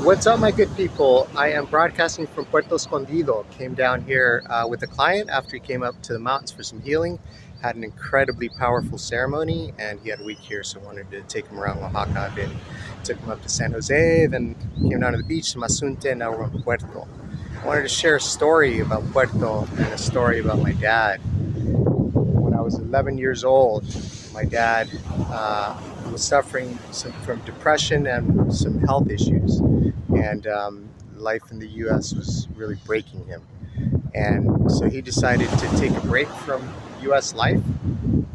What's up, my good people? I am broadcasting from Puerto Escondido. Came down here with a client after he came up to the mountains for some healing. Had an incredibly powerful ceremony, and he had a week here, so I wanted to take him around Oaxaca a bit. Took him up to San Jose, then came down to the beach to Mazunte, and now we're in Puerto. I wanted to share a story about Puerto and a story about my dad. When I was 11 years old, my dad was suffering from depression and some health issues, and life in the U.S. was really breaking him. And so he decided to take a break from U.S. life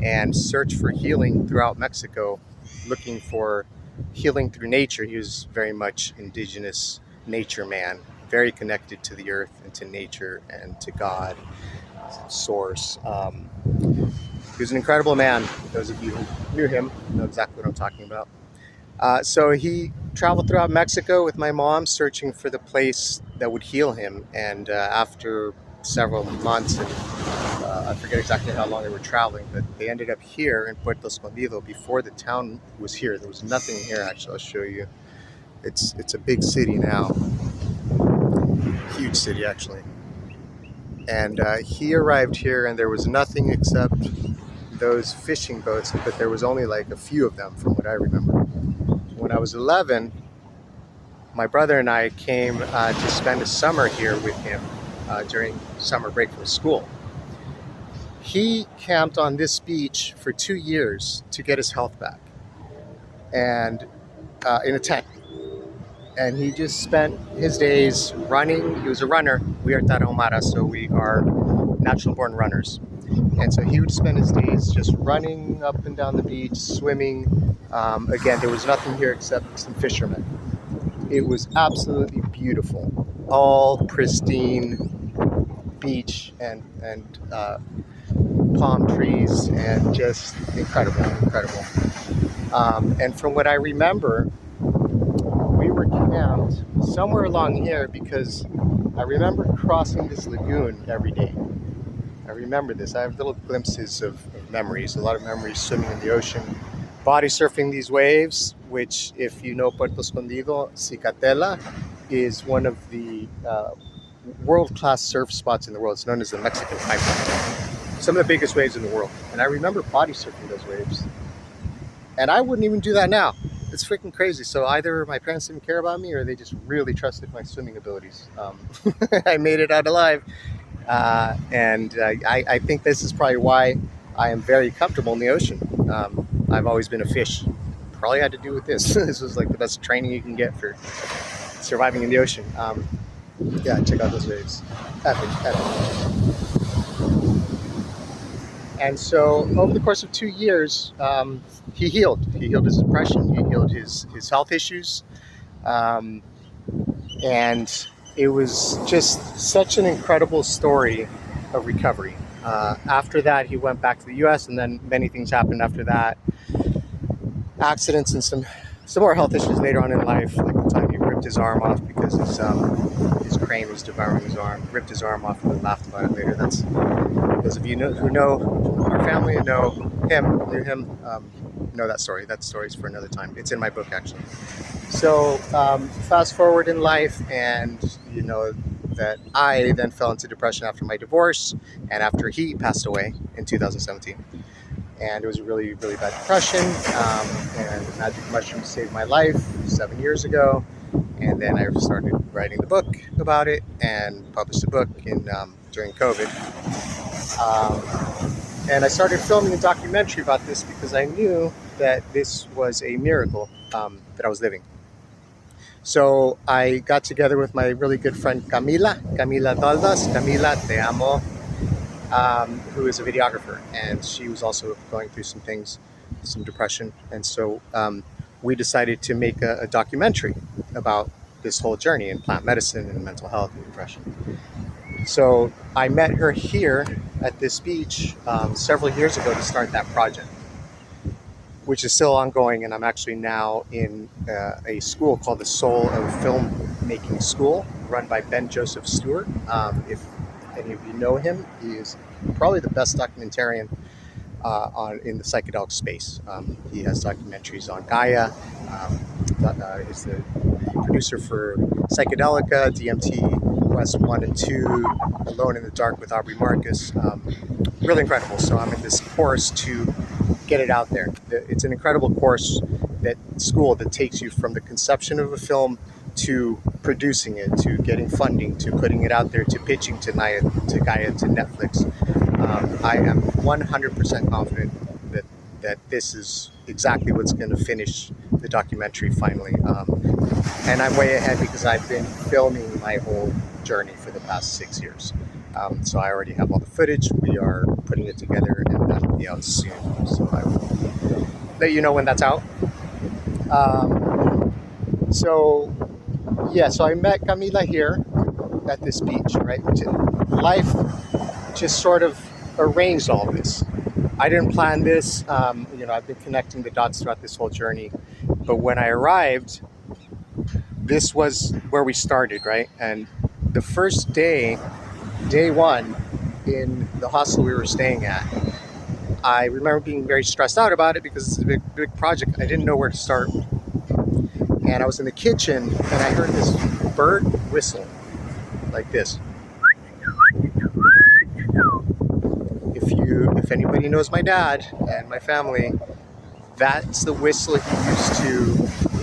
and search for healing throughout Mexico, looking for healing through nature. He was very much indigenous nature man, very connected to the earth and to nature and to God, source. He was an incredible man. Those of you who knew him know exactly what I'm talking about. So he traveled throughout Mexico with my mom, searching for the place that would heal him. And after several months, and I forget exactly how long they were traveling, but they ended up here in Puerto Escondido before the town was here. There was nothing here, actually. I'll show you. It's a big city now, huge city, actually. And he arrived here, and there was nothing except those fishing boats, but there was only like a few of them from what I remember. When I was 11, my brother and I came to spend a summer here with him during summer break from school. He camped on this beach for 2 years to get his health back, and in a tent. And he just spent his days running. He was a runner. We are Tarahumara, so we are natural born runners. And so he would spend his days just running up and down the beach, swimming. Again, there was nothing here except some fishermen. It was absolutely beautiful. All pristine beach and palm trees, and just incredible. And from what I remember, we were camped somewhere along here because I remember crossing this lagoon every day. I remember this. I have little glimpses of memories, a lot of memories swimming in the ocean, body surfing these waves, which, if you know Puerto Escondido, Cicatela is one of the world-class surf spots in the world. It's known as the Mexican Pipeline. Some of the biggest waves in the world. And I remember body surfing those waves. And I wouldn't even do that now. It's freaking crazy. So either my parents didn't care about me, or they just really trusted my swimming abilities. I made it out alive. And I think this is probably why I am very comfortable in the ocean. I've always been a fish. Probably had to do with this. This was like the best training you can get for surviving in the ocean. Yeah, check out those waves. Epic. And so over the course of 2 years, he healed. He healed his depression. He healed his health issues. And it was just such an incredible story of recovery. After that, he went back to the U.S., and then many things happened after that. Accidents and some more health issues later on in life, like the time he ripped his arm off because his crane was devouring his arm. Ripped his arm off and laughed about it later. That's those of you who know our family and know him, know that story. That story's for another time. It's in my book, actually. So fast forward in life, and you know that I then fell into depression after my divorce and after he passed away in 2017. And it was a really, really bad depression. And the magic mushroom saved my life 7 years ago. And then I started writing the book about it and published the book during COVID. And I started filming a documentary about this because I knew that this was a miracle that I was living. So I got together with my really good friend Camila Doldas. Camila, te amo, who is a videographer, and she was also going through some things, some depression. And so we decided to make a documentary about this whole journey in plant medicine and mental health and depression. So I met her here at this beach several years ago to start that project, which is still ongoing. And I'm actually now in a school called the Soul of Filmmaking School, run by Ben Joseph Stewart. If any of you know him, he is probably the best documentarian in the psychedelic space. He has documentaries on Gaia, is the producer for Psychedelica, DMT, Quest 1 and 2, Alone in the Dark with Aubrey Marcus. Really incredible. So I'm in this course to get it out there. It's an incredible course that takes you from the conception of a film to producing it, to getting funding, to putting it out there, to pitching to Gaia, to Netflix. I am 100% confident that this is exactly what's going to finish the documentary finally. And I'm way ahead because I've been filming my whole journey for the past 6 years. So I already have all the footage. We are putting it together, and that'll be out soon. So I will let you know when that's out. So I met Camila here at this beach, right? Life just sort of arranged all of this. I didn't plan this. I've been connecting the dots throughout this whole journey. But when I arrived, this was where we started, right? And the first day one, in the hostel we were staying at, I remember being very stressed out about it because it's a big project. I didn't know where to start. And I was in the kitchen and I heard this bird whistle like this. If anybody knows my dad and my family, that's the whistle he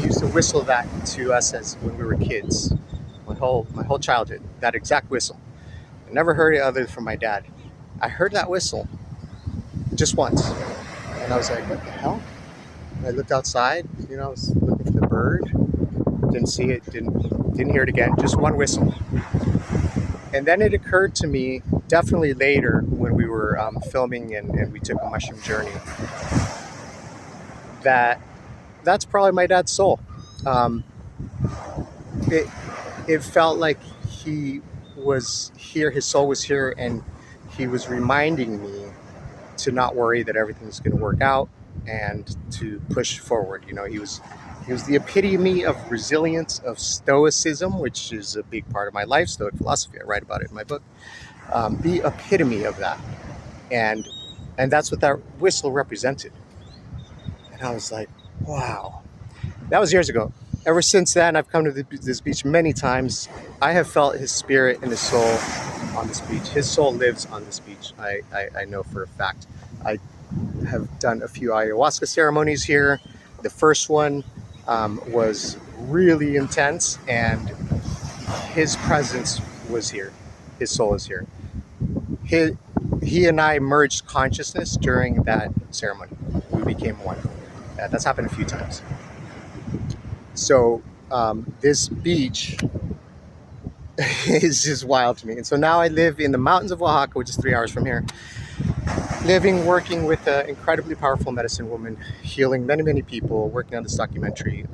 used to whistle that to us as when we were kids. My whole childhood, that exact whistle. I never heard it other from my dad. I heard that whistle just once, and I was like, "What the hell?" And I looked outside. I was looking for the bird. Didn't see it. Didn't hear it again. Just one whistle. And then it occurred to me, definitely later when we were filming and we took a mushroom journey, that's probably my dad's soul. It felt like he was here, his soul was here, and he was reminding me to not worry, that everything's going to work out, and to push forward. He was the epitome of resilience, of stoicism, which is a big part of my life, Stoic philosophy. I write about it in my book. The epitome of that. And that's what that whistle represented. And I was like, wow. That was years ago. Ever since then, I've come to this beach many times. I have felt his spirit and his soul on this beach. His soul lives on this beach. I know for a fact. I have done a few ayahuasca ceremonies here. The first one was really intense, and his presence was here. His soul is here. He and I merged consciousness during that ceremony. We became one. That's happened a few times. So this beach is just wild to me. And so now I live in the mountains of Oaxaca, which is 3 hours from here. Working with an incredibly powerful medicine woman, healing many, many people, working on this documentary.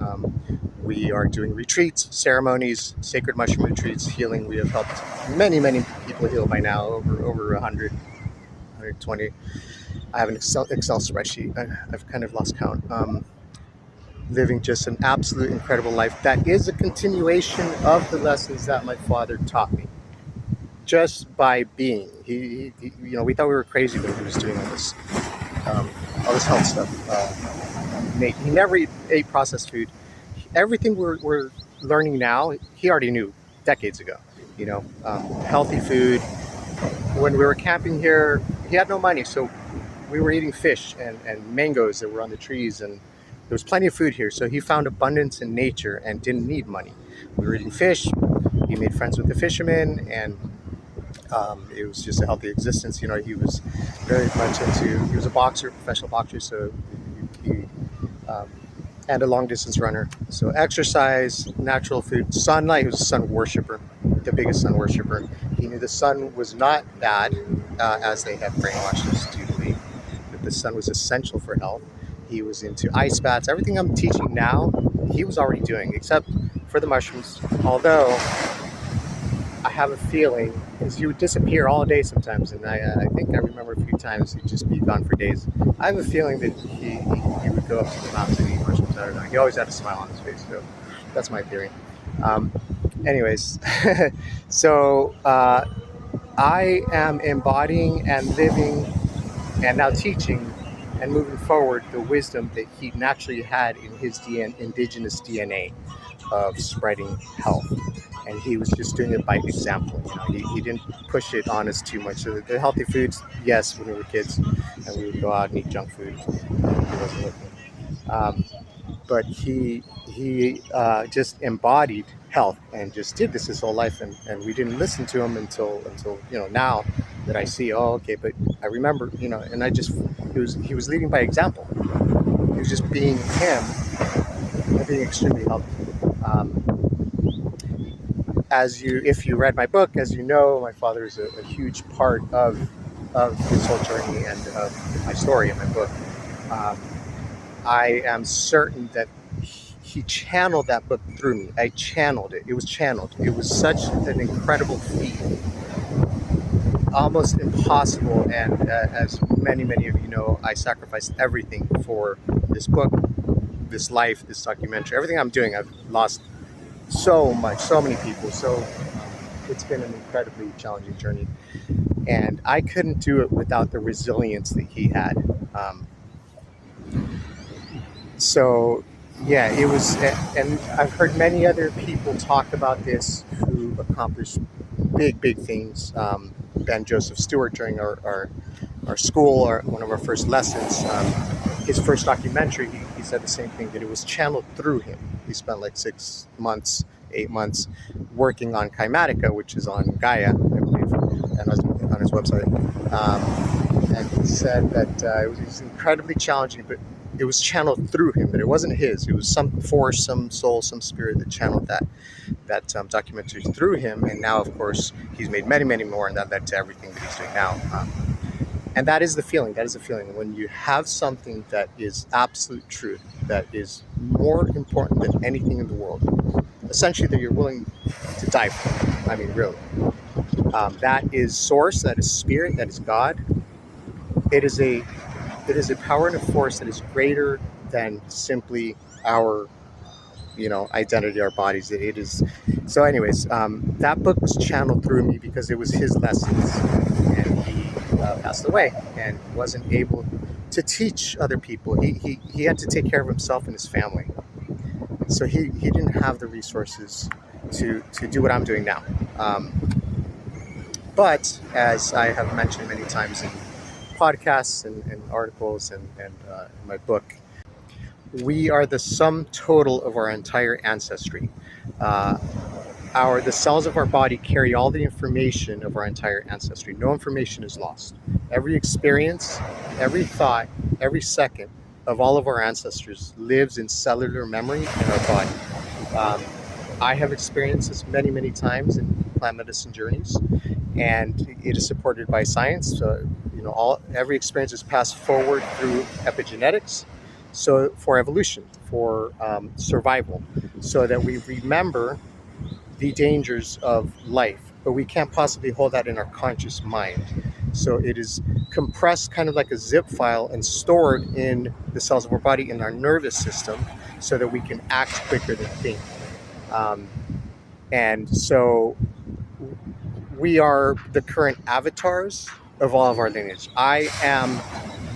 We are doing retreats, ceremonies, sacred mushroom retreats, healing. We have helped many, many people heal by now, over 100, 120. I have an Excel spreadsheet. I've kind of lost count. Living just an absolute incredible life that is a continuation of the lessons that my father taught me. Just by being, we thought we were crazy when he was doing all this health stuff. He never ate processed food. Everything we're learning now, he already knew decades ago. Healthy food. When we were camping here, he had no money, so we were eating fish and mangoes that were on the trees, and there was plenty of food here. So he found abundance in nature and didn't need money. We were eating fish. He made friends with the fishermen, and it was just a healthy existence. He was very much he was a boxer, professional boxer, so and a long distance runner. So exercise, natural food, sunlight. He was a sun worshiper, the biggest sun worshiper. He knew the sun was not bad, as they have brainwashed us to believe, that the sun was essential for health. He was into ice baths. Everything I'm teaching now, he was already doing, except for the mushrooms. Although I have a feeling, because he would disappear all day sometimes, and I think I remember a few times he'd just be gone for days. I have a feeling that he would go up to the mountains and eat mushrooms. I don't know. He always had a smile on his face, so that's my theory. Anyways, so I am embodying and living and now teaching and moving forward the wisdom that he naturally had in his indigenous DNA. of spreading health. And he was just doing it by example. He didn't push it on us too much. So the healthy foods, yes, when we were kids, and we would go out and eat junk food. He wasn't looking. Um, but he just embodied health and just did this his whole life, and we didn't listen to him until now that I see, oh, okay. But I remember, and I just he was leading by example. He was just being him and being extremely healthy. If you read my book, as you know, my father is a huge part of this whole journey and of my story in my book. Um, I am certain that he channeled that book through me. I channeled it. It was channeled. It was such an incredible feat, almost impossible. And as many of you know, I sacrificed everything for this book, this life, this documentary, everything I'm doing. I've lost so much, so many people. So it's been an incredibly challenging journey. And I couldn't do it without the resilience that he had. Um, So, yeah, it was, and I've heard many other people talk about this who accomplished big things. Ben Joseph Stewart, during our school, one of our first lessons, his first documentary, he said the same thing, that it was channeled through him. He spent like 6 months, 8 months working on Kaimatica, which is on Gaia, I believe, and on his website. And he said that it was incredibly challenging, but it was channeled through him, that it wasn't his. It was some force, some soul, some spirit that channeled that documentary through him. And now, of course, he's made many more, and that led to everything that he's doing now. And that is the feeling. That is the feeling when you have something that is absolute truth, that is more important than anything in the world. Essentially, that you're willing to die for. I mean, really. That is source. That is spirit. That is God. It is a power and a force that is greater than simply our identity, our bodies. It is. So anyways, that book was channeled through me because it was his lessons, and he passed away and wasn't able to teach other people. He had to take care of himself and his family, so he didn't have the resources to do what I'm doing now. But as I have mentioned many times in podcasts and articles and in my book, we are the sum total of our entire ancestry. Uh, the cells of our body carry all the information of our entire ancestry. No information is lost. Every experience, every thought, every second of all of our ancestors lives in cellular memory in our body. Um, I have experienced this many times in plant medicine journeys, and it is supported by science. So, every experience is passed forward through epigenetics. So for evolution, for survival, so that we remember the dangers of life, but we can't possibly hold that in our conscious mind. So it is compressed kind of like a zip file and stored in the cells of our body, in our nervous system, so that we can act quicker than think. Um, and so we are the current avatars of all of our lineage. I am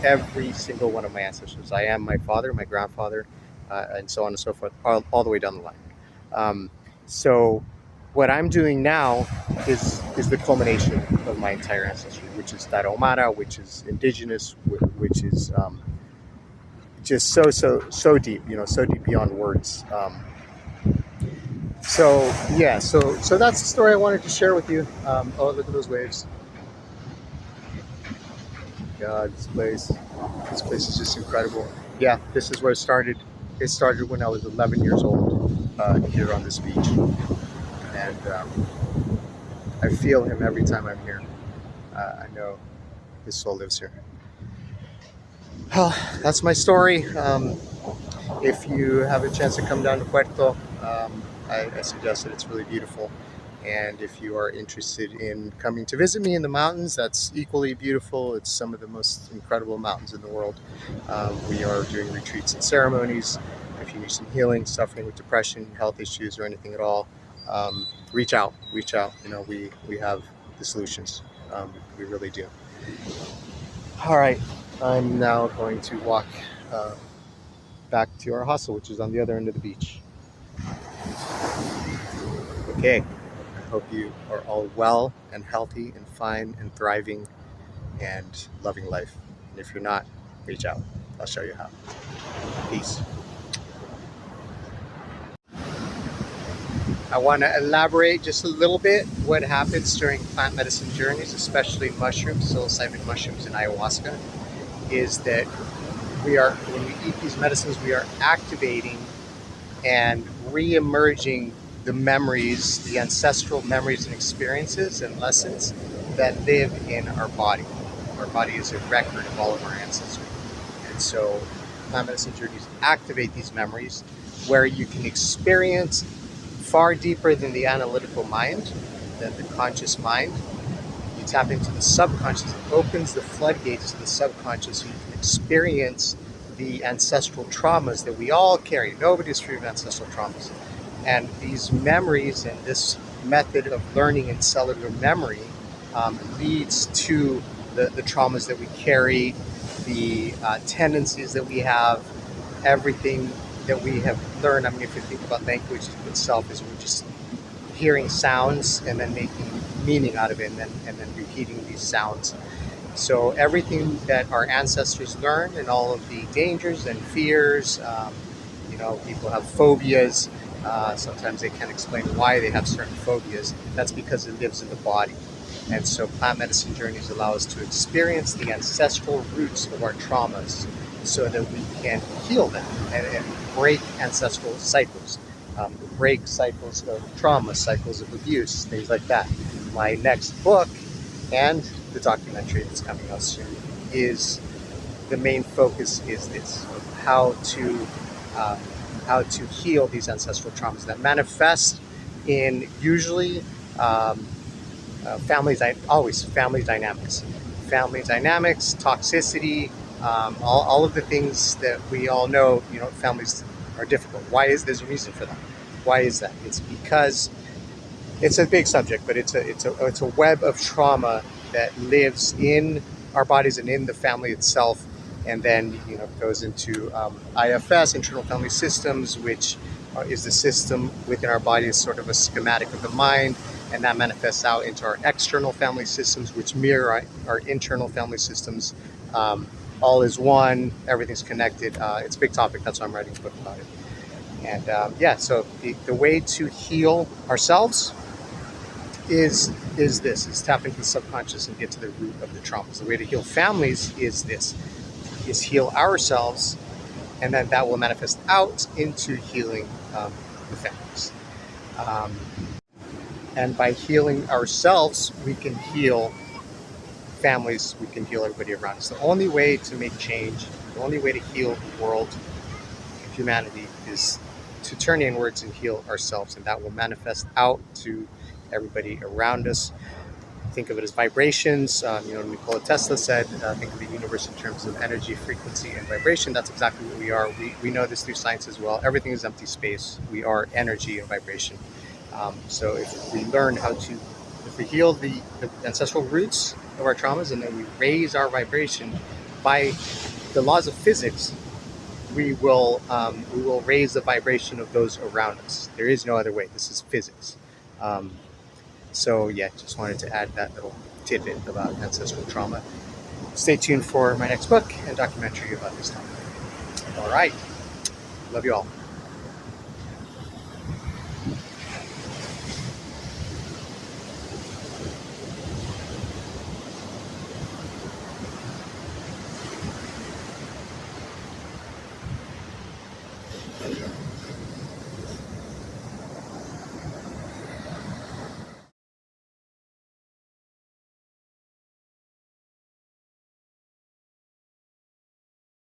every single one of my ancestors. I am my father, my grandfather, and so on and so forth, all the way down the line. So what I'm doing now is the culmination of my entire ancestry, which is Tarahumara, which is indigenous, which is just so deep, so deep beyond words. So yeah, so that's the story I wanted to share with you. Oh, look at those waves! God, this place is just incredible. Yeah, this is where it started. It started when I was 11 years old, here on this beach, and I feel him every time I'm here. I know his soul lives here. Well, that's my story. If you have a chance to come down to Puerto, I suggest it. It's really beautiful. And if you are interested in coming to visit me in the mountains, that's equally beautiful. It's some of the most incredible mountains in the world. We are doing retreats and ceremonies. If you need some healing, suffering with depression, health issues, or anything at all, reach out. Reach out. We have the solutions. We really do. All right. I'm now going to walk back to our hostel, which is on the other end of the beach. Okay, I hope you are all well and healthy and fine and thriving and loving life. And if you're not, reach out. I'll show you how. Peace. I want to elaborate just a little bit what happens during plant medicine journeys, especially mushrooms, psilocybin mushrooms and ayahuasca, is that when we eat these medicines, we are activating and re-emerging the memories, the ancestral memories and experiences and lessons that live in our body. Our body is a record of all of our ancestry. And so plant medicine journeys activate these memories where you can experience far deeper than the analytical mind, than the conscious mind. You tap into the subconscious. It opens the floodgates to the subconscious so you can experience the ancestral traumas that we all carry. Nobody's free of ancestral traumas. And these memories and this method of learning in cellular memory leads to the traumas that we carry, the tendencies that we have, everything that we have learned. I mean, if you think about language itself, is we're just hearing sounds and then making meaning out of it, and then repeating these sounds. So everything that our ancestors learned and all of the dangers and fears, people have phobias. Sometimes they can't explain why they have certain phobias. That's because it lives in the body. And so plant medicine journeys allow us to experience the ancestral roots of our traumas so that we can heal them and break ancestral cycles, break cycles of trauma, cycles of abuse, things like that. My next book and the documentary that's coming out soon is the main focus is this, of how to heal these ancestral traumas that manifest in usually family dynamics, toxicity, all of the things that we all know. Families are difficult. Why is there's a reason for that? Why is that? It's because it's a big subject, but it's a web of trauma that lives in our bodies and in the family itself, and then goes into IFS, internal family systems, which is the system within our body, is sort of a schematic of the mind, and that manifests out into our external family systems, which mirror our internal family systems. All is one, everything's connected. It's a big topic. That's why I'm writing a book about it. And so the way to heal ourselves is tap into the subconscious and get to the root of the traumas. The way to heal families is heal ourselves, and then that will manifest out into healing the families. And by healing ourselves, we can heal families, we can heal everybody around us. The only way to make change, the only way to heal the world, humanity, is to turn inwards and heal ourselves, and that will manifest out to everybody around us. Think of it as vibrations. Nikola Tesla said, think of the universe in terms of energy, frequency, and vibration. That's exactly what we are. We know this through science as well. Everything is empty space. We are energy and vibration. So if we heal the ancestral roots of our traumas, and then we raise our vibration by the laws of physics, we will raise the vibration of those around us. There is no other way. This is physics. Just wanted to add that little tidbit about ancestral trauma. Stay tuned for my next book and documentary about this topic. All right. Love you all.